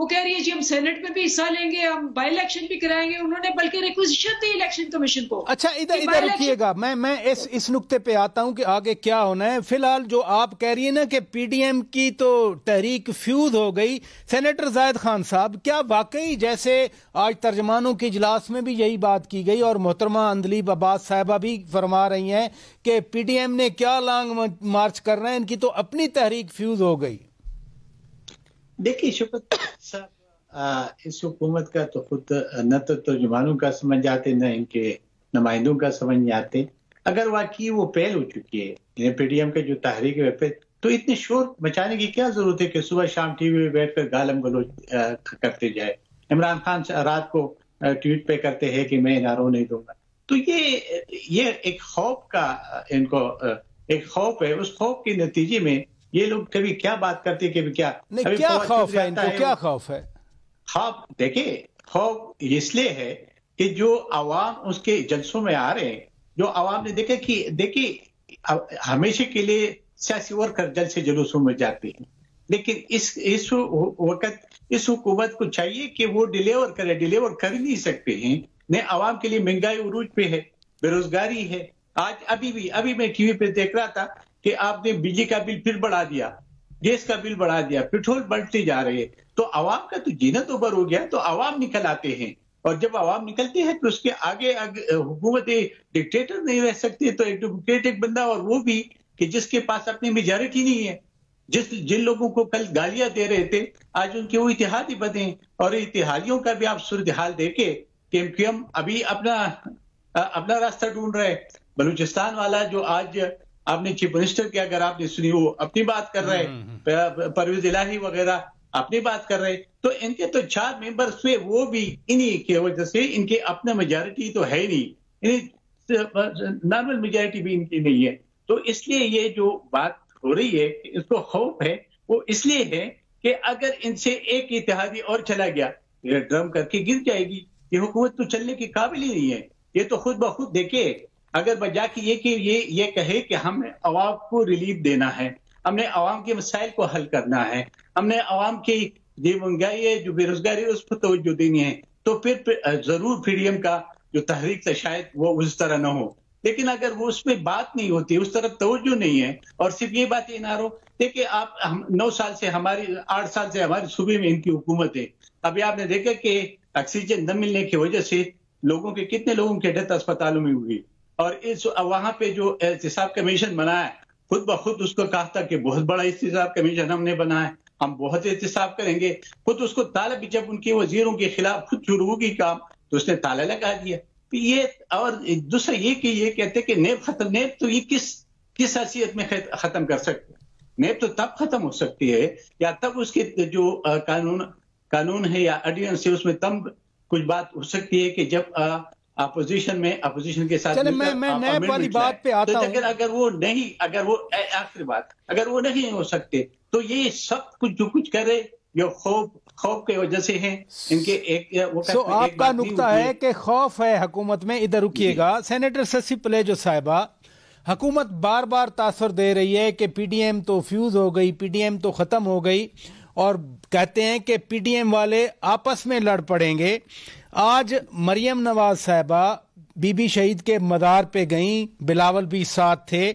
وہ کہہ رہی ہے جی ہم سینٹ میں بھی حصہ لیں گے, ہم بائی الیکشن بھی کرائیں گے. انہوں نے بلکہ ریکویزیشن دی الیکشن کمیشن کو. اچھا ادھر رکیے گا, میں اس نقطے پہ آتا ہوں کہ آگے کیا ہونا ہے. فی الحال جو آپ کہہ رہی ہیں نا کہ پی ڈی ایم کی تو تحریک فیوز ہو گئی, سینیٹر زاہد خان صاحب کیا واقعی جیسے آج ترجمانوں کے اجلاس میں بھی یہی بات کی گئی اور محترمہ اندلیب عباس صاحبہ بھی فرما رہی ہیں کہ پی ڈی ایم نے کیا لانگ مارچ کر رہے ہیں, ان کی تو اپنی تحریک فیوز ہو گئی؟ دیکھیے شوکت صاحب, اس حکومت کا تو خود نہ تو ترجمانوں کا سمجھ آتے نہ ان کے نمائندوں کا سمجھ نہیں آتے. اگر واقعی وہ پہل ہو چکی ہے پی ڈی ایم کا جو تحریک ہے تو اتنے شور مچانے کی کیا ضرورت ہے کہ صبح شام ٹی وی پہ بیٹھ کر گالم گلوچ کرتے جائے. عمران خان رات کو ٹویٹ پہ کرتے ہیں کہ میں این آر او نہیں دوں گا. تو یہ ایک خوف کا ان کو ایک خوف ہے. اس خوف کے نتیجے میں یہ لوگ کبھی کیا بات کرتے ہیں, کبھی کیا خوف ہے ان کو, کیا خوف ہے؟ خوف دیکھیں, خوف اس لیے ہے کہ جو عوام اس کے جلسوں میں آ رہے ہیں, جو عوام نے دیکھیں ہمیشہ کے لیے سیاسی ورکر جلسے جلوسوں میں جاتے ہیں, لیکن اس وقت اس حکومت کو چاہیے کہ وہ ڈیلیور کر نہیں سکتے ہیں. نئے عوام کے لیے مہنگائی عروج پہ ہے, بے روزگاری ہے. آج ابھی میں ٹی وی پہ دیکھ رہا تھا کہ آپ نے بجلی کا بل پھر بڑھا دیا, گیس کا بل بڑھا دیا, پیٹرول بڑھتے جا رہے ہیں. تو عوام کا تو جینا تو اوبر ہو گیا, تو عوام نکل آتے ہیں, اور جب عوام نکلتے ہیں تو اس کے آگے حکومت ڈکٹیٹر نہیں رہ سکتی. تو ایک ڈکٹیٹر بندہ, اور وہ بھی کہ جس کے پاس اپنی میجارٹی نہیں ہے, جن لوگوں کو کل گالیاں دے رہے تھے آج ان کے وہ اتحادی بنے. اور اتحادیوں کا بھی آپ صورتحال دیکھیں کہ ایم ابھی اپنا راستہ ڈھونڈ رہے. بلوچستان والا جو آج آپ نے چیف منسٹر کی اگر آپ نے سنی, وہ اپنی بات کر رہے, پرویز الہی وغیرہ اپنی بات کر رہے. تو ان کے تو 4 ممبرز پہ وہ بھی انہی کی وجہ سے, ان کے اپنا میجارٹی تو ہے نہیں, نارمل میجارٹی بھی ان کی نہیں ہے. تو اس لیے یہ جو بات ہو رہی ہے اس کو خوف ہے, وہ اس لیے ہے کہ اگر ان سے ایک اتحادی اور چلا گیا یہ ڈرم کر کے گر جائے گی. یہ حکومت تو چلنے کے قابل ہی نہیں ہے. یہ تو خود بخود دیکھے, اگر بجا کے یہ کہے کہ ہم نے عوام کو ریلیف دینا ہے, ہم نے عوام کے مسائل کو حل کرنا ہے, ہم نے عوام کی جو مہنگائی ہے, جو بے روزگاری ہے, اس پر توجہ دینی ہے, تو پھر ضرور پی ڈی ایم کا جو تحریک تھا شاید وہ اس طرح نہ ہو. لیکن اگر وہ اس پہ بات نہیں ہوتی, اس طرف توجہ نہیں ہے, اور صرف یہ بات نہ ہو. دیکھیں آپ 9 سال سے 8 سال سے ہمارے صوبے میں ان کی حکومت ہے. ابھی آپ نے دیکھا کہ آکسیجن نہ ملنے کی وجہ سے کتنے لوگوں کی ڈیتھ اسپتالوں میں ہوئی, اور وہاں پہ جو احتساب کمیشن بنا ہے, خود بخود اس کو کہا تھا کہ بہت بڑا احتساب کمیشن ہم نے بنا ہے, ہم بہت احتساب کریں گے. خود اس کو تالا بھی, جب ان کے وزیروں کے خلاف خود شروع ہوگی کام تو اس نے تالا لگا دیا. یہ اور دوسرا یہ کہ یہ کہتے کہ نیب تو یہ کس حیثیت میں ختم کر سکتے. نیب تو تب ختم ہو سکتی ہے یا تب اس کے جو قانون ہے یا آرڈیننس ہے اس میں تب کچھ بات ہو سکتی ہے کہ جب اپوزیشن کے ساتھ میں نیب والی بات پہ آتا ہوں. اگر وہ نہیں ہو سکتے تو یہ سب کچھ جو کچھ کرے یہ خوف کی وجہ سے ہیں ان کے. آپ کا نقطہ ہے کہ خوف ہے حکومت میں. ادھر رکیے گا. سینیٹر سسی پلیجو صاحبہ, حکومت بار بار تاثر دے رہی ہے کہ پی ڈی ایم تو فیوز ہو گئی, پی ڈی ایم تو ختم ہو گئی, اور کہتے ہیں کہ پی ڈی ایم والے آپس میں لڑ پڑیں گے. آج مریم نواز صاحبہ بی بی شہید کے مزار پہ گئیں, بلاول بھی ساتھ تھے.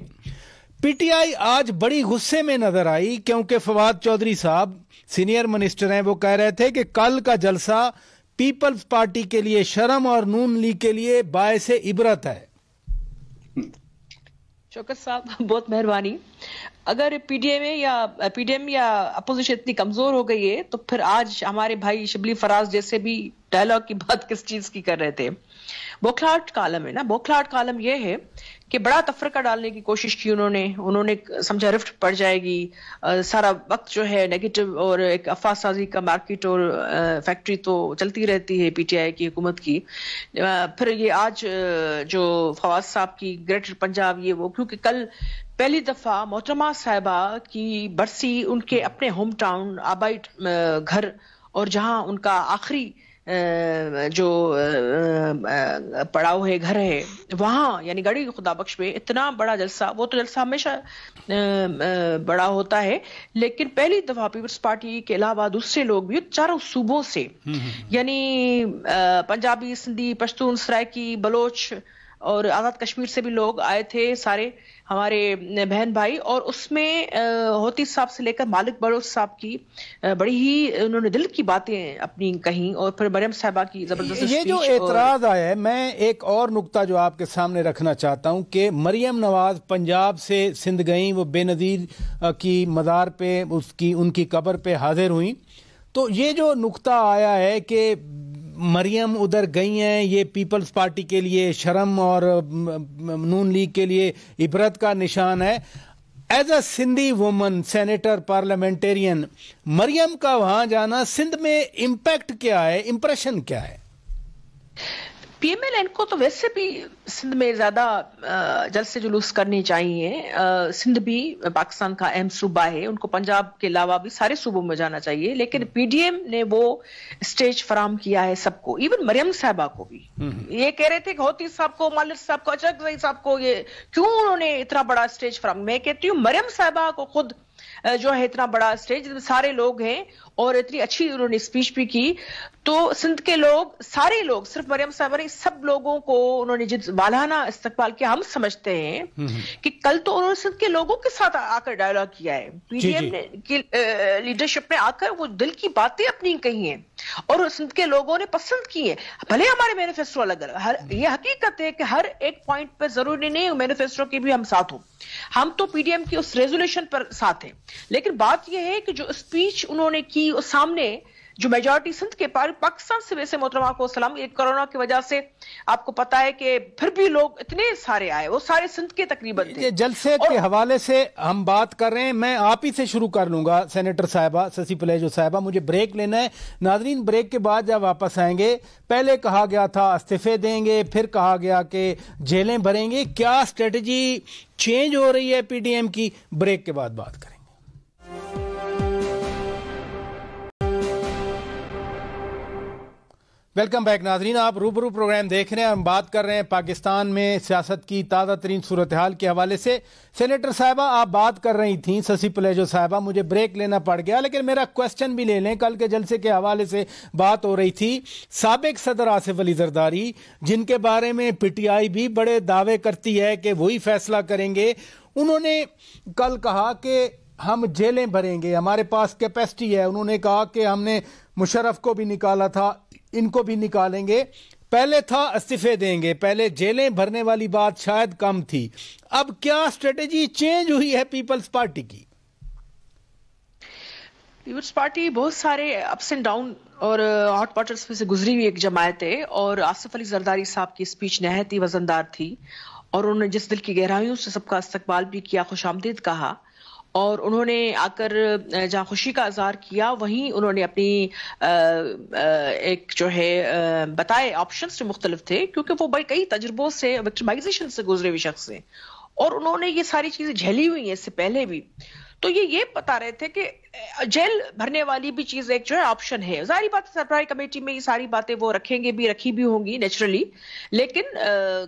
پی ٹی آئی آج بڑی غصے میں نظر آئی کیونکہ فواد چودھری صاحب سینئر منسٹر ہیں, وہ کہہ رہے تھے کہ کل کا جلسہ پیپلز پارٹی کے لیے شرم اور نون لیگ کے لیے باعث عبرت ہے. شوکت صاحب بہت مہربانی. اگر پی ڈی ایم یا اپوزیشن اتنی کمزور ہو گئی ہے تو پھر آج ہمارے بھائی شبلی فراز جیسے بھی ڈائلاگ کی بات کس چیز کی کر رہے تھے. بوکھلاہٹ کالم ہے نا, بوکھلاہٹ کالم یہ ہے کہ بڑا تفرقہ ڈالنے کی کوشش کی انہوں نے سمجھا رفٹ پڑ جائے گی, سارا وقت جو ہے نیگیٹو اور ایک افواہ سازی کا مارکیٹ اور فیکٹری تو چلتی رہتی ہے پی ٹی آئی کی حکومت کی. پھر یہ آج جو فواز صاحب کی گریٹر پنجاب یہ وہ, کیونکہ کل پہلی دفعہ محترمہ صاحبہ کی برسی ان کے اپنے ہوم ٹاؤن آبائی گھر اور جہاں ان کا آخری جو پڑاؤ ہے گھر ہے وہاں یعنی گڑھی خدا بخش میں اتنا بڑا جلسہ, وہ تو جلسہ ہمیشہ بڑا ہوتا ہے, لیکن پہلی دفعہ پیپلز پارٹی کے علاوہ دوسرے لوگ بھی چاروں صوبوں سے یعنی پنجابی, سندھی, پشتون, سرائکی, بلوچ اور آزاد کشمیر سے بھی لوگ آئے تھے, سارے ہمارے بہن بھائی, اور اس میں ہوتی صاحب سے لے کر مالک بلوچ صاحب کی بڑی ہی انہوں نے دل کی باتیں اپنی کہیں, اور پھر مریم صاحبہ کی زبردست یہ جو اعتراض آیا ہے, میں ایک اور نقطہ جو آپ کے سامنے رکھنا چاہتا ہوں کہ مریم نواز پنجاب سے سندھ گئیں, وہ بے نظیر کی مزار پہ ان کی قبر پہ حاضر ہوئیں, تو یہ جو نقطہ آیا ہے کہ مریم ادھر گئی ہیں, یہ پیپلز پارٹی کے لیے شرم اور نون لیگ کے لیے عبرت کا نشان ہے. As a Sindhi woman, senator, parliamentarian, Maryam کا وہاں جانا سندھ میں امپیکٹ کیا ہے, امپریشن کیا ہے؟ پی ایم ایل این کو تو ویسے بھی سندھ میں زیادہ جلسے جلوس کرنے چاہیے. سندھ بھی پاکستان کا اہم صوبہ ہے, ان کو پنجاب کے علاوہ بھی سارے صوبوں میں جانا چاہیے, لیکن پی ڈی ایم نے وہ اسٹیج فراہم کیا ہے سب کو, ایون مریم صاحبہ کو بھی. یہ کہہ رہے تھے کہ ہوتی صاحب کو, مالک صاحب کو, اچک زئی صاحب کو, یہ کیوں انہوں نے اتنا بڑا اسٹیج فراہم. میں کہتی ہوں مریم صاحبہ کو خود جو ہے اتنا بڑا اسٹیج, سارے لوگ ہیں اور اتنی اچھی انہوں نے اسپیچ بھی کی, تو سندھ کے لوگ, سارے لوگ, صرف مریم صاحبہ نہیں, سب لوگوں کو انہوں نے جس والہانہ استقبال کیا. ہم سمجھتے ہیں کہ کل تو انہوں نے سندھ کے لوگوں کے ساتھ آ کر ڈائیلاگ کیا ہے, پی ڈی ایم کی لیڈرشپ میں آ کر وہ دل کی باتیں اپنی کہی ہیں اور سندھ کے لوگوں نے پسند کی ہیں. بھلے ہمارے مینیفیسٹو الگ الگ, یہ حقیقت ہے کہ ہر ایک پوائنٹ پہ ضروری نہیں مینیفیسٹو کی بھی ہم ساتھ ہوں, ہم تو پی ڈی ایم کی اس ریزولوشن پر ساتھ ہیں, لیکن بات یہ ہے کہ جو اسپیچ انہوں نے کی اس سامنے جو میجورٹی سندھ کے پاکستان سے, ویسے محترمہ کو سلام, یہ کورونا کی وجہ سے آپ کو پتا ہے کہ پھر بھی لوگ اتنے سارے آئے, وہ سارے سندھ کے تقریباً تھے. جلسے کے حوالے سے ہم بات کر رہے ہیں, میں آپ ہی سے شروع کر لوں گا سینیٹر صاحبہ, سسی پلیجو صاحبہ. مجھے بریک لینا ہے ناظرین, بریک کے بعد جب واپس آئیں گے, پہلے کہا گیا تھا استعفے دیں گے, پھر کہا گیا کہ جیلیں بھریں گے, کیا اسٹریٹجی چینج ہو رہی ہے پی ڈی ایم کی؟ بریک کے بعد بات کریں. ویلکم بیک ناظرین, آپ روبرو پروگرام دیکھ رہے ہیں. ہم بات کر رہے ہیں پاکستان میں سیاست کی تازہ ترین صورتحال کے حوالے سے. سینیٹر صاحبہ آپ بات کر رہی تھیں, سسی پلیجو صاحبہ, مجھے بریک لینا پڑ گیا, لیکن میرا کوسچن بھی لے لیں. کل کے جلسے کے حوالے سے بات ہو رہی تھی, سابق صدر آصف علی زرداری, جن کے بارے میں پی ٹی آئی بھی بڑے دعوے کرتی ہے کہ وہی فیصلہ کریں گے, انہوں نے کل کہا کہ ہم جیلیں بھریں گے, ہمارے پاس کیپیسٹی ہے. انہوں نے کہا کہ ہم نے مشرف کو بھی نکالا تھا, ان کو بھی نکالیں گے. پہلے تھا استعفے دیں گے, پہلے جیلیں بھرنے والی بات شاید کم تھی. اب کیا اسٹریٹجی چینج ہوئی ہے پیپلز پارٹی کی؟ پیپلز پارٹی بہت سارے اپس اینڈ ڈاؤن اور ہاٹ واٹرز میں سے گزری ہوئی ایک جماعت ہے, اور آصف علی زرداری صاحب کی اسپیچ نہایت ہی وزندار تھی, اور انہوں نے جس دل کی گہرائیوں سے سب کا استقبال بھی کیا, خوش آمدید کہا, اور انہوں نے آ کر جہاں خوشی کا اظہار کیا وہیں انہوں نے اپنی ایک جو ہے بتائے آپشنز جو مختلف تھے, کیونکہ وہ بڑے کئی تجربوں سے, وکٹمائزیشن سے گزرے ہوئے شخص ہیں, اور انہوں نے یہ ساری چیزیں جھیلی ہوئی ہیں اس سے پہلے بھی. تو یہ بتا رہے تھے کہ جیل بھرنے والی بھی چیز ایک جو ہے آپشن ہے. ظاہری بات سربراہی کمیٹی میں یہ ساری باتیں وہ رکھیں گے بھی, رکھی بھی ہوں گی نیچرلی, لیکن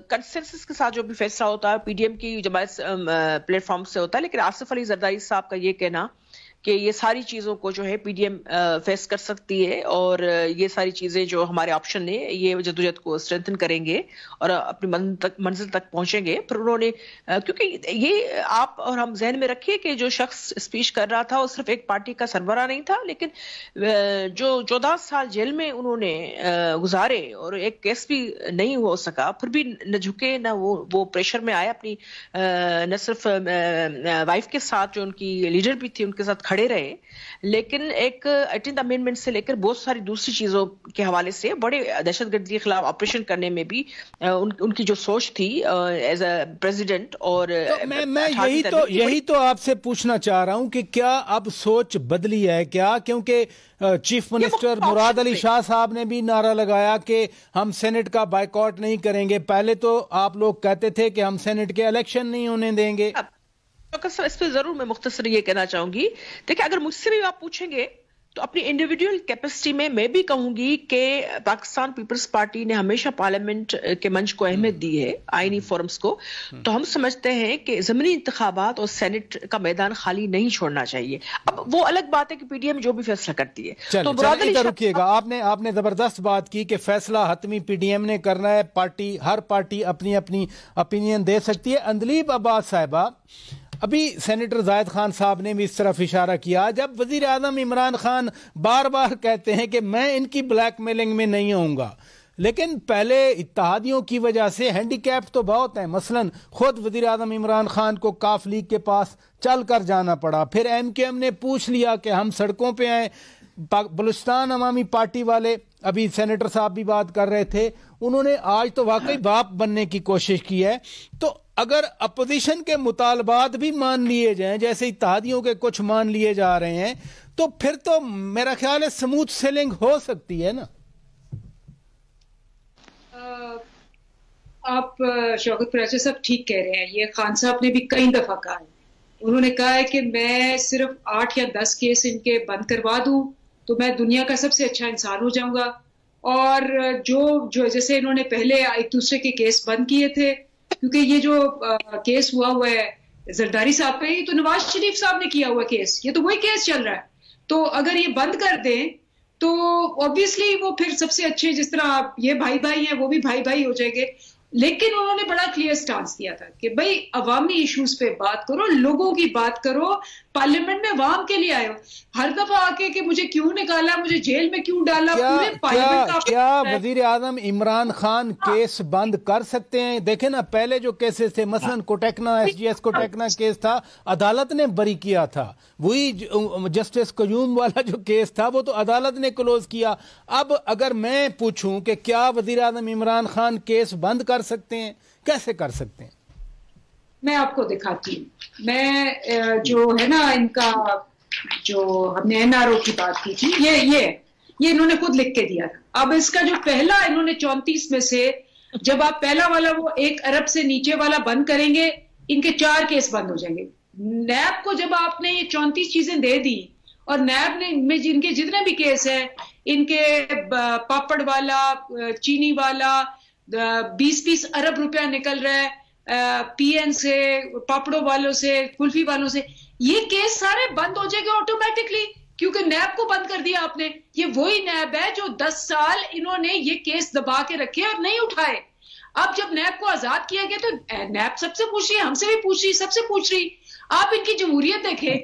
کنسنسس کے ساتھ جو بھی فیصلہ ہوتا ہے پی ڈی ایم کی جماعت پلیٹ فارم سے ہوتا ہے. لیکن آصف علی زرداری صاحب کا یہ کہنا کہ یہ ساری چیزوں کو جو ہے پی ڈی ایم فیس کر سکتی ہے, اور یہ ساری چیزیں جو ہمارے آپشن ہیں یہ جدوجہد کو اسٹرینتھن کریں گے اور اپنی منزل تک پہنچیں گے. پھر انہوں نے, کیونکہ یہ آپ اور ہم ذہن میں رکھیے کہ جو شخص اسپیچ کر رہا تھا وہ صرف ایک پارٹی کا سربراہ نہیں تھا, لیکن جو 14 سال جیل میں انہوں نے گزارے اور ایک کیس بھی نہیں ہو سکا, پھر بھی نہ جھکے, نہ وہ پریشر میں آئے, اپنی نہ صرف وائف کے ساتھ جو ان کی لیڈر بھی تھی ان کے ساتھ کھڑے رہے, لیکن ایک 18th امینڈمنٹ سے لے کر بہت ساری دوسری چیزوں کے حوالے سے بڑے دہشت گردی کے خلاف آپریشن کرنے میں بھی ان کی جو سوچ تھی ایز اے پریزیڈنٹ. اور میں یہی تو آپ سے پوچھنا چاہ رہا ہوں کہ کیا اب سوچ بدلی ہے کیا؟ کیونکہ چیف منسٹر مراد علی شاہ صاحب نے بھی نعرہ لگایا کہ ہم سینٹ کا بائیکاٹ نہیں کریں گے. پہلے تو آپ لوگ کہتے تھے کہ ہم سینٹ کے الیکشن نہیں ہونے دیں گے. اس پہ ضرور میں مختصر یہ کہنا چاہوں گی, دیکھیں اگر مجھ سے بھی آپ پوچھیں گے تو اپنی انڈیویڈول کیپیسٹی میں بھی کہوں گی کہ پاکستان پیپلز پارٹی نے ہمیشہ پارلیمنٹ کے منچ کو اہمیت دی ہے، آئینی فورمز کو، تو ہم سمجھتے ہیں کہ ضمنی انتخابات اور سینٹ کا میدان خالی نہیں چھوڑنا چاہیے. اب وہ الگ بات ہے کہ پی ڈی ایم جو بھی فیصلہ کرتی ہے. تو رکیے گا، آپ نے زبردست بات کی کہ فیصلہ حتمی پی ڈی ایم نے کرنا ہے، ہر پارٹی اپنی اپنی اپینین دے سکتی ہے. اندلیب عباس صاحبہ، ابھی سینیٹر زاہد خان صاحب نے بھی اس طرف اشارہ کیا، جب وزیر اعظم عمران خان بار بار کہتے ہیں کہ میں ان کی بلیک میلنگ میں نہیں ہوں گا، لیکن پہلے اتحادیوں کی وجہ سے ہینڈی کیپ تو بہت ہیں. مثلا خود وزیر اعظم عمران خان کو کاف لیگ کے پاس چل کر جانا پڑا، پھر ایم کیو ایم نے پوچھ لیا کہ ہم سڑکوں پہ آئیں. بلوچستان عوامی پارٹی والے، ابھی سینیٹر صاحب بھی بات کر رہے تھے، انہوں نے آج تو واقعی باپ بننے کی کوشش کی ہے. تو اگر اپوزیشن کے مطالبات بھی مان لیے جائیں، جیسے اتحادیوں کے کچھ مان لیے جا رہے ہیں، تو پھر تو میرا خیال ہے سموتھ سیلنگ ہو سکتی ہے نا. آپ شوکت پراچا صاحب ٹھیک کہہ رہے ہیں. یہ خان صاحب نے بھی کئی دفعہ کہا ہے، انہوں نے کہا ہے کہ میں صرف 8 یا 10 کیس ان کے بند کروا دوں تو میں دنیا کا سب سے اچھا انسان ہو جاؤں گا. اور جو جیسے انہوں نے پہلے ایک دوسرے کے کیس بند کیے تھے، کیونکہ یہ جو کیس ہوا ہے زرداری صاحب پہ، یہ تو نواز شریف صاحب نے کیا ہوا کیس، یہ تو وہی کیس چل رہا ہے. تو اگر یہ بند کر دیں تو obviously وہ پھر سب سے اچھے، جس طرح یہ بھائی بھائی ہیں وہ بھی بھائی بھائی ہو جائیں گے. لیکن انہوں نے بڑا کلیئر سٹانس دیا تھا کہ بھائی عوامی ایشوز پہ بات کرو، لوگوں کی بات کرو، پارلیمنٹ میں عوام کے لیے آئے ہو. ہر دفعہ آ کے کہ مجھے کیوں نکالا، مجھے جیل میں کیوں ڈالا، پورے پارلیمنٹ کیا وزیر اعظم عمران خان کیس بند کر سکتے ہیں؟ دیکھیں نا، پہلے جو کیسز تھے، مثلا کوٹیکنا، ایس جی ایس کوٹیکنا کیس تھا، عدالت نے بری کیا تھا. وہی جسٹس قیوم والا جو کیس تھا وہ تو عدالت نے کلوز کیا. اب اگر میں پوچھوں کہ کیا وزیر اعظم عمران خان کیس بند کر سکتے ہیں، کیسے کر سکتے ہیں؟ میں آپ کو دکھاتی ہوں. میں جو ہے نا ان کا، جو ہم نے این آر او کی بات کی تھی، یہ انہوں نے خود لکھ کے دیا تھا. اب اس کا جو پہلا انہوں نے 34 میں سے، جب آپ پہلا والا وہ 1 ارب سے نیچے والا بند کریں گے، ان کے 4 کیس بند ہو جائیں گے. نیب کو جب آپ نے یہ 34 چیزیں دے دی، اور نیب نے ان میں جن کے جتنے بھی کیس ہیں، ان کے پاپڑ والا، چینی والا 20-20 ارب روپیہ نکل رہا ہے پی این سے، پاپڑوں والوں سے، کلفی والوں سے، یہ کیس سارے بند ہو جائے گے آٹومیٹکلی، کیونکہ نیب کو بند کر دیا آپ نے. یہ وہی نیب ہے جو 10 سال انہوں نے یہ کیس دبا کے رکھے اور نہیں اٹھائے. اب جب نیب کو آزاد کیا گیا تو نیب سب سے پوچھ رہی ہے، ہم سے بھی پوچھ رہی، سب سے پوچھ رہی. آپ ان کی جمہوریت دیکھیں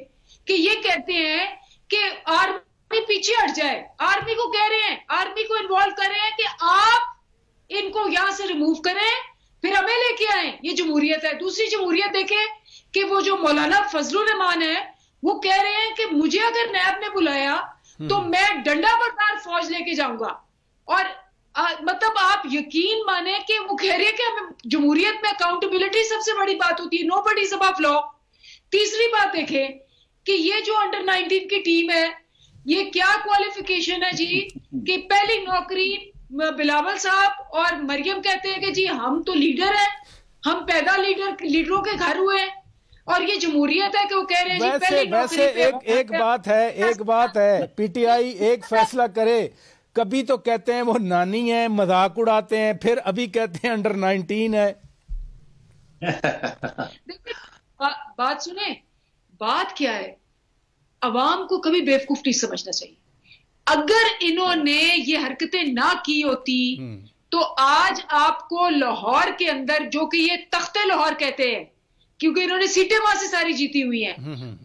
کہ یہ کہتے ہیں کہ آرمی پیچھے ہٹ جائے، آرمی کو کہہ رہے ہیں، آرمی کو انوالو کر رہے ہیں کہ آپ ان کو یہاں سے ریموو کریں، پھر ہمیں لے کے آئیں. یہ جمہوریت ہے. دوسری جمہوریت دیکھیں کہ وہ جو مولانا فضل الرحمان ہے، وہ کہہ رہے ہیں کہ مجھے اگر نیب نے بلایا تو میں ڈنڈا بردار فوج لے کے جاؤں گا. اور مطلب آپ یقین مانیں کہ وہ کہہ رہے ہیں کہ ہمیں جمہوریت میں اکاؤنٹیبلٹی سب سے بڑی بات ہوتی ہے، نو بڈی از ابو لا. تیسری بات دیکھیں کہ یہ جو انڈر 19 کی ٹیم ہے، یہ کیا کوالیفیکیشن ہے جی، کہ پہلی نوکری بلاول صاحب اور مریم کہتے ہیں کہ جی ہم تو لیڈر ہیں، ہم پیدا لیڈروں کے گھر ہوئے ہیں، اور یہ جمہوریت ہے کہ وہ کہہ رہے ہیں جی پہلی نوکری پہ. ایک بات ہے پی ٹی آئی ایک فیصلہ کرے، کبھی تو کہتے ہیں وہ نانی ہے، مذاق اڑاتے ہیں، پھر ابھی کہتے ہیں انڈر 19 ہے. بات سنیں، بات کیا ہے، عوام کو کبھی بیوقوف نہیں سمجھنا چاہیے. اگر انہوں نے یہ حرکتیں نہ کی ہوتی تو آج آپ کو لاہور کے اندر، جو کہ یہ تخت لاہور کہتے ہیں کیونکہ انہوں نے سیٹیں وہاں سے ساری جیتی ہوئی ہیں،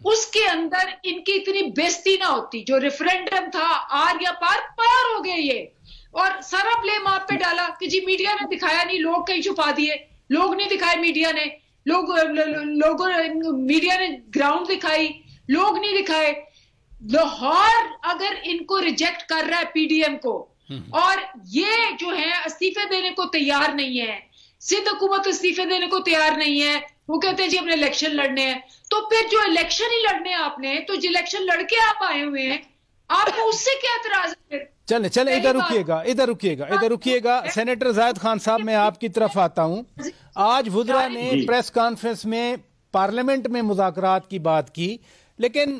اس کے اندر ان کی اتنی بےزتی نہ ہوتی. جو ریفرینڈم تھا آر یا پار ہو گئے یہ، اور سارا بلیم آپ پہ ڈالا کہ جی میڈیا نے دکھایا نہیں، لوگ کہیں چھپا دیے، لوگ نہیں دکھائے میڈیا نے، میڈیا نے گراؤنڈ دکھائی، لوگ نہیں دکھائے. لاہور اگر ان کو ریجیکٹ کر رہا ہے پی ڈی ایم کو، اور یہ جو ہے استعفے دینے کو تیار نہیں ہے، سندھ حکومت استعفے دینے کو تیار نہیں ہے، وہ کہتے ہیں جی ہم نے الیکشن لڑنے ہیں، تو پھر جو الیکشن ہی لڑنے ہیں آپ نے، تو جو الیکشن لڑ کے آپ آئے ہوئے ہیں، آپ کو اس سے کیا اعتراض ہے؟ چلیں ادھر رکیے گا. سینیٹر زاہد خان صاحب میں آپ کی طرف آتا ہوں. آج وزراء نے پریس کانفرنس میں پارلیمنٹ میں مذاکرات کی بات کی، لیکن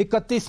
31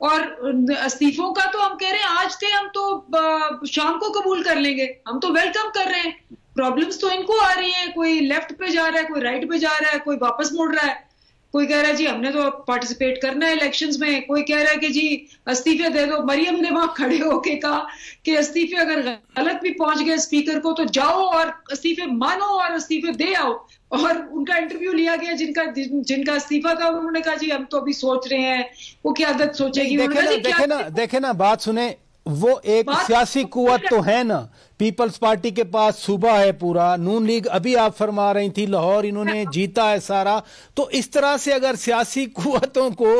اور استعفوں کا تو ہم کہہ رہے ہیں آج تھے، ہم تو شام کو قبول کر لیں گے، ہم تو ویلکم کر رہے ہیں. پرابلمز تو ان کو آ رہی ہیں، کوئی لیفٹ پہ جا رہا ہے، کوئی رائٹ پہ جا رہا ہے، کوئی واپس مڑ رہا ہے، کوئی کہہ رہا ہے جی ہم نے تو پارٹیسپیٹ کرنا ہے الیکشنز میں، کوئی کہہ رہا ہے کہ جی استعفے دے دو. مریم نے وہاں کھڑے ہو کے کہا کہ استعفے اگر غلط بھی پہنچ گئے اسپیکر کو تو جاؤ اور استعفے مانو اور استعفے دے آؤ. اور ان کا انٹرویو لیا گیا جن کا استعفیٰ تھا، انہوں نے کہا جی ہم تو ابھی سوچ رہے ہیں. وہ کیا عادت سوچے گی. دیکھیں نا بات سنیں، وہ ایک سیاسی قوت تو ہے نا، پیپلز پارٹی کے پاس صوبہ ہے پورا، نون لیگ ابھی آپ فرما رہی تھی لاہور انہوں نے جیتا ہے سارا. تو اس طرح سے اگر سیاسی قوتوں کو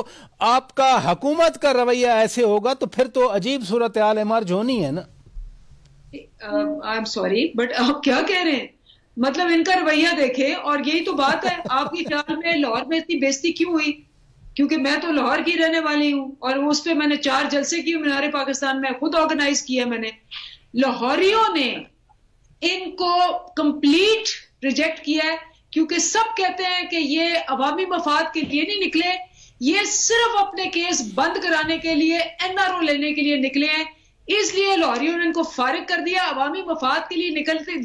آپ کا حکومت کا رویہ ایسے ہوگا تو پھر تو عجیب صورتحال ایمرج ہونی ہے نا. آئی ایم سوری بٹ آپ کیا کہہ رہے ہیں؟ مطلب ان کا رویہ دیکھیں. اور یہی تو بات ہے. آپ کی خیال میں لاہور میں اتنی بےزتی کیوں ہوئی؟ کیونکہ میں تو لاہور کی رہنے والی ہوں اور اس پہ میں نے 4 جلسے کیے مینار پاکستان میں خود آرگنائز کیا میں نے. لاہوریوں نے ان کو کمپلیٹ ریجیکٹ کیا ہے کیونکہ سب کہتے ہیں کہ یہ عوامی مفاد کے لیے نہیں نکلے، یہ صرف اپنے کیس بند کرانے کے لیے NRO لینے کے لیے نکلے ہیں. اس لیے لاہوریوں نے ان کو فارغ کر دیا. عوامی مفاد کے لیے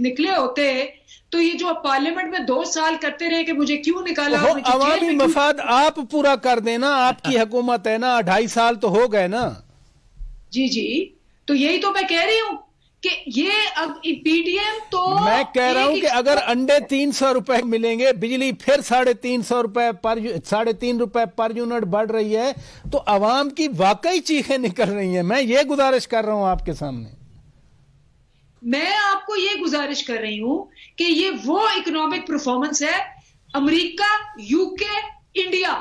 نکلے ہوتے تو یہ جو پارلیمنٹ میں 2 سال کرتے رہے کہ مجھے کیوں نکالا. عوامی مفاد آپ پورا کر دینا، آپ کی حکومت ہے نا، 2.5 سال تو ہو گئے نا. جی تو یہی تو میں کہہ رہی ہوں کہ یہ اب پی ڈی ایم تو میں کہہ رہا ہوں کہ اگر انڈے 300 روپے ملیں گے، بجلی پھر 350 روپے 3.5 روپے پر یونٹ بڑھ رہی ہے تو عوام کی واقعی چیخیں نکل رہی ہیں. میں یہ گزارش کر رہا ہوں آپ کے سامنے. میں آپ کو یہ گزارش کر رہی ہوں کہ یہ وہ اکنامک پرفارمنس ہے. امریکہ، UK، انڈیا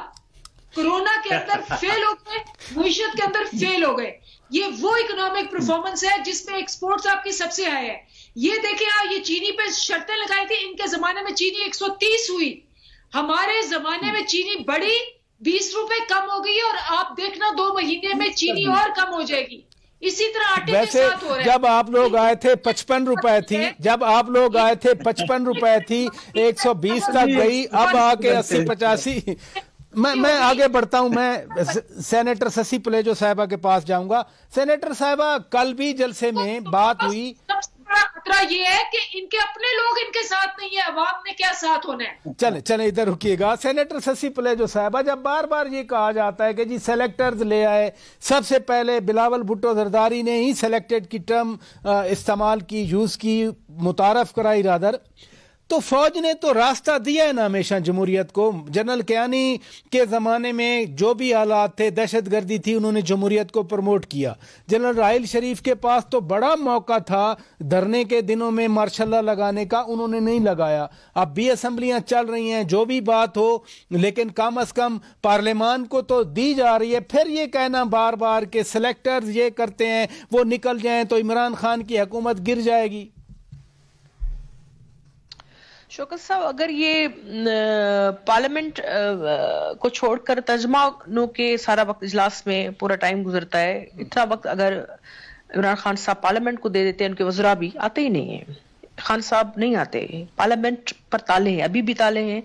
کورونا کے اندر فیل ہو گئے، معیشت کے اندر فیل ہو گئے. یہ وہ اکنامک پرفارمنس ہے جس میں ایکسپورٹس آپ کی سب سے ہائی ہے. یہ دیکھیں آپ، یہ چینی پہ شرطیں لگائی تھی، ان کے زمانے میں چینی 130 ہوئی، ہمارے زمانے میں چینی بڑی 20 روپے کم ہو گئی اور آپ دیکھنا 2 مہینے میں چینی اور کم ہو جائے گی. اسی طرح آٹے کے ساتھ ہو رہا ہے. جب آپ لوگ آئے تھے 55 روپے تھی، جب آپ لوگ آئے تھے 55 روپے تھی، 120 تک گئی، اب آ کے 80-85. میں آگے بڑھتا ہوں. میں سینیٹر سسی پلیجو صاحبہ کے پاس جاؤں گا. سینیٹر صاحبہ، کل بھی جلسے میں بات ہوئی. سب سے بڑا خطرہ یہ ہے کہ ان کے اپنے لوگ ان کے ساتھ نہیں ہے، عوام نے کیا ساتھ ہونا ہے. چلیں ادھر رکیے گا. سینیٹر سسی پلیجو صاحبہ، جب بار بار یہ کہا جاتا ہے کہ جی سیلیکٹرز لے آئے، سب سے پہلے بلاول بھٹو زرداری نے ہی سیلیکٹڈ کی ٹرم استعمال کی، یوز کی، متعارف کرائی رادر، تو فوج نے تو راستہ دیا ہے نا ہمیشہ جمہوریت کو. جنرل کیانی کے زمانے میں جو بھی حالات تھے، دہشت گردی تھی، انہوں نے جمہوریت کو پروموٹ کیا. جنرل راحیل شریف کے پاس تو بڑا موقع تھا دھرنے کے دنوں میں مارشاء اللہ لگانے کا، انہوں نے نہیں لگایا. اب بھی اسمبلیاں چل رہی ہیں، جو بھی بات ہو، لیکن کم از کم پارلیمان کو تو دی جا رہی ہے. پھر یہ کہنا بار بار کہ سلیکٹرز یہ کرتے ہیں، وہ نکل جائیں تو عمران خان کی حکومت گر جائے گی. شوکت صاحب، اگر یہ پارلیمنٹ کو چھوڑ کر ترجمانوں کے سارا وقت اجلاس میں پورا ٹائم گزرتا ہے، اتنا وقت اگر عمران خان صاحب پارلیمنٹ کو دے دیتے ہیں، ان کے وزراء بھی آتے ہی نہیں ہیں. خان صاحب نہیں آتے. پارلیمنٹ پر تالے ہیں، ابھی بھی تالے ہیں.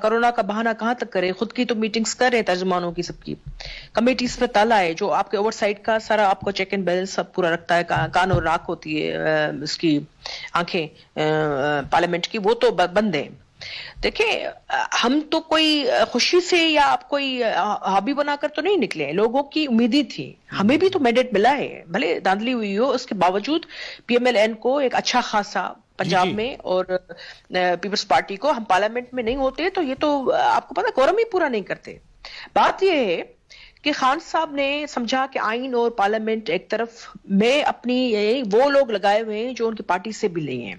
کرونا کا بہانہ کہاں تک کرے؟ خود کی تو میٹنگز کر رہے ہیں ترجمانوں کی، سب کی کمیٹیز پر تالا ہے. جو آپ کے اوور سائٹ کا سارا آپ کو چیک اینڈ بیلنس سب پورا رکھتا ہے، کان اور راکھ ہوتی ہے اس کی آنکھیں پارلیمنٹ کی، وہ تو بند ہیں. دیکھیں، ہم تو کوئی خوشی سے یا آپ کوئی ہابی بنا کر تو نہیں نکلے. لوگوں کی امیدیں تھی، ہمیں بھی تو مینڈیٹ ملا ہے، بھلے دھاندلی ہوئی ہو. اس کے باوجود PMLN کو ایک اچھا خاصا پنجاب میں اور پیپلز پارٹی کو، ہم پارلیمنٹ میں نہیں ہوتے تو یہ تو آپ کو پتا کورم ہی پورا نہیں کرتے. بات یہ ہے کہ خان صاحب نے سمجھا کہ آئین اور پارلیمنٹ ایک طرف، میں اپنی وہ لوگ لگائے ہوئے ہیں جو ان کی پارٹی سے بھی نہیں ہیں.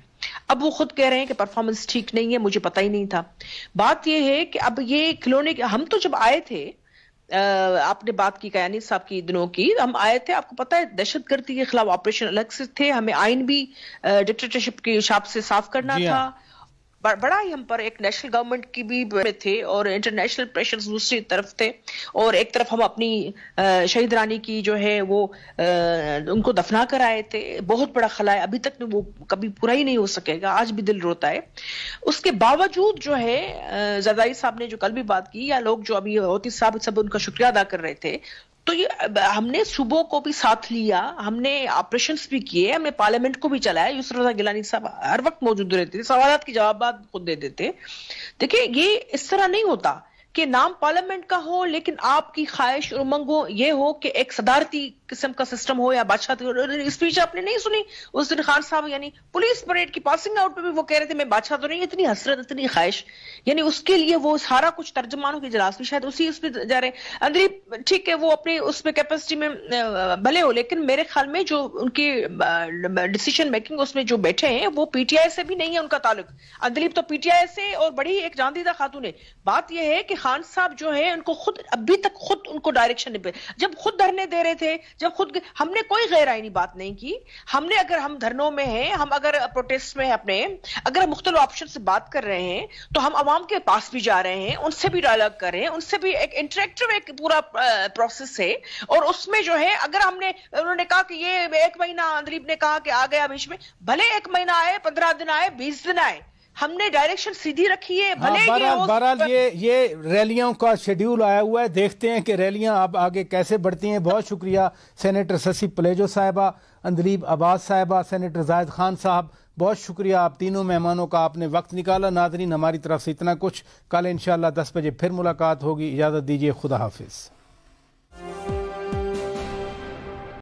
اب وہ خود کہہ رہے ہیں کہ پرفارمنس ٹھیک نہیں ہے، مجھے پتہ ہی نہیں تھا. بات یہ ہے کہ اب یہ کھلونے، ہم تو جب آئے تھے، آپ نے بات کی کیانی صاحب کی دنوں کی، ہم آئے تھے، آپ کو پتا ہے دہشت گردی کے خلاف آپریشن الگ سے تھے، ہمیں آئین بھی ڈکٹیٹرشپ کی شاپ سے صاف کرنا تھا. بڑا ہی ہم پر ایک نیشنل گورنمنٹ کی بھی تھے اور انٹرنیشنل پریشرز دوسری طرف تھے، اور ایک طرف ہم اپنی شہید رانی کی جو ہے وہ ان کو دفنا کر آئے تھے. بہت بڑا خلا ہے، ابھی تک وہ کبھی پورا ہی نہیں ہو سکے گا، آج بھی دل روتا ہے. اس کے باوجود جو ہے زرداری صاحب نے جو کل بھی بات کی، یا لوگ جو ابھی ہوتی صاحب سب ان کا شکریہ ادا کر رہے تھے، تو یہ ہم نے صوبوں کو بھی ساتھ لیا, ہم نے آپریشنز بھی کیے, ہم نے پارلیمنٹ کو بھی چلایا. یسر رضا گیلانی صاحب ہر وقت موجود رہتے تھے, سوالات کے جوابات خود دیتے تھے. دیکھیں یہ اس طرح نہیں ہوتا کہ نام پارلیمنٹ کا ہو لیکن آپ کی خواہش اور امنگ یہ ہو کہ ایک صدارتی قسم کا سسٹم ہو یا بادشاہت. اسپیچ آپ نے نہیں سنی اس دن خان صاحب, یعنی پولیس پریڈ کی پاسنگ آؤٹ پہ بھی وہ کہہ رہے تھے میں بادشاہ تو نہیں. اتنی حسرت, اتنی خواہش, یعنی اس کے لیے وہ سارا کچھ ترجمانوں کے اجلاس بھی شاید اسی اس پہ جا رہے ہیں. اندریب ٹھیک ہے وہ اپنی اس میں کیپیسٹی میں بھلے ہو, لیکن میرے خیال میں جو ان کی ڈیسیشن میکنگ اس میں جو بیٹھے ہیں وہ پی ٹی آئی سے بھی نہیں ہے ان کا تعلق. اندریب تو پی ٹی آئی سے اور بڑی ایک جاندیدہ خاتون ہے. بات یہ ہے کہ خان صاحب جو ہے ان کو خود ابھی تک خود ان کو ڈائریکشن نہیں پہ, جب خود دھرنے دے رہے تھے, جب خود ہم نے کوئی غیر آئینی بات نہیں کی. ہم نے اگر ہم دھرنوں میں ہیں, ہم اگر پروٹیسٹ میں اپنے اگر مختلف آپشن سے بات کر رہے ہیں تو ہم عوام کے پاس بھی جا رہے ہیں, ان سے بھی ڈائلاگ کر رہے ہیں, ان سے بھی ایک انٹریکٹیو ایک پورا پروسیس ہے. اور اس میں جو ہے اگر ہم نے انہوں نے کہا کہ یہ 1 مہینہ اندریب نے کہا کہ آ گیا بیچ میں, بھلے 1 مہینہ آئے, 15 دن آئے, 20 دن آئے, ہم نے ڈائریکشن سیدھی رکھی ہے. بہرحال یہ ریلیوں کا شیڈیول آیا ہوا ہے, دیکھتے ہیں کہ ریلیاں اب آگے کیسے بڑھتی ہیں. بہت شکریہ سینیٹر سسی پلیجو صاحبہ, اندلیب عباس صاحبہ, سینیٹر زاہد خان صاحب, بہت شکریہ آپ تینوں مہمانوں کا, آپ نے وقت نکالا. ناظرین ہماری طرف سے اتنا کچھ, کل انشاءاللہ 10 بجے پھر ملاقات ہوگی. اجازت دیجیے, خدا حافظ.